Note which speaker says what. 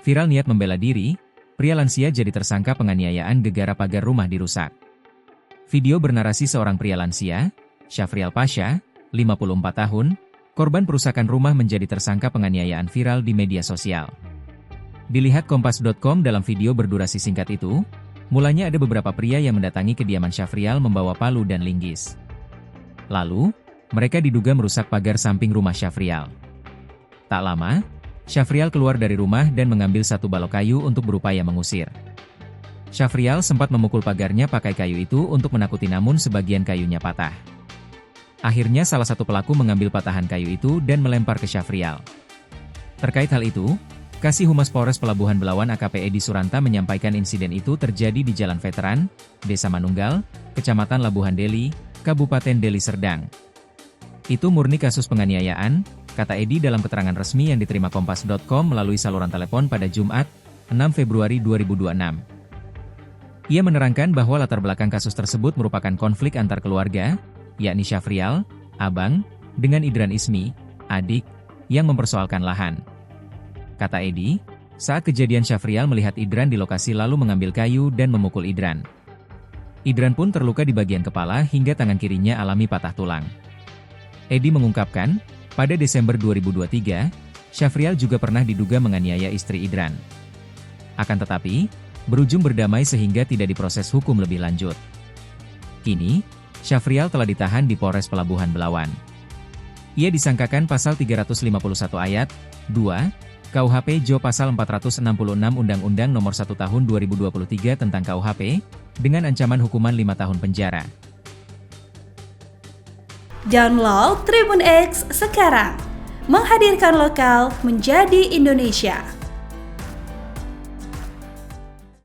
Speaker 1: Viral niat membela diri, pria lansia jadi tersangka penganiayaan gegara pagar rumah dirusak. Video bernarasi seorang pria lansia, Syafrial Pasha, 54 tahun, korban perusakan rumah menjadi tersangka penganiayaan viral di media sosial. Dilihat kompas.com dalam video berdurasi singkat itu, mulanya ada beberapa pria yang mendatangi kediaman Syafrial membawa palu dan linggis. Lalu, mereka diduga merusak pagar samping rumah Syafrial. Tak lama, Syafrial keluar dari rumah dan mengambil satu balok kayu untuk berupaya mengusir. Syafrial sempat memukul pagarnya pakai kayu itu untuk menakuti, namun sebagian kayunya patah. Akhirnya salah satu pelaku mengambil patahan kayu itu dan melempar ke Syafrial. Terkait hal itu, Kasih Humas Polres Pelabuhan Belawan AKP Edi Suranta menyampaikan insiden itu terjadi di Jalan Veteran, Desa Manunggal, Kecamatan Labuhan Deli, Kabupaten Deli Serdang. Itu murni kasus penganiayaan, kata Edi dalam keterangan resmi yang diterima kompas.com melalui saluran telepon pada Jumat, 6 Februari 2026. Ia menerangkan bahwa latar belakang kasus tersebut merupakan konflik antar keluarga, yakni Syafrial, abang, dengan Idran Ismi, adik, yang mempersoalkan lahan. Kata Edi, saat kejadian Syafrial melihat Idran di lokasi lalu mengambil kayu dan memukul Idran. Idran pun terluka di bagian kepala hingga tangan kirinya alami patah tulang. Edi mengungkapkan, pada Desember 2023, Syafrial juga pernah diduga menganiaya istri Idran. Akan tetapi, berujung berdamai sehingga tidak diproses hukum lebih lanjut. Kini, Syafrial telah ditahan di Polres Pelabuhan Belawan. Ia disangkakan pasal 351 ayat 2 KUHP JO pasal 466 Undang-Undang Nomor 1 Tahun 2023 tentang KUHP dengan ancaman hukuman 5 tahun penjara.
Speaker 2: Download Tribun X sekarang, menghadirkan lokal menjadi Indonesia.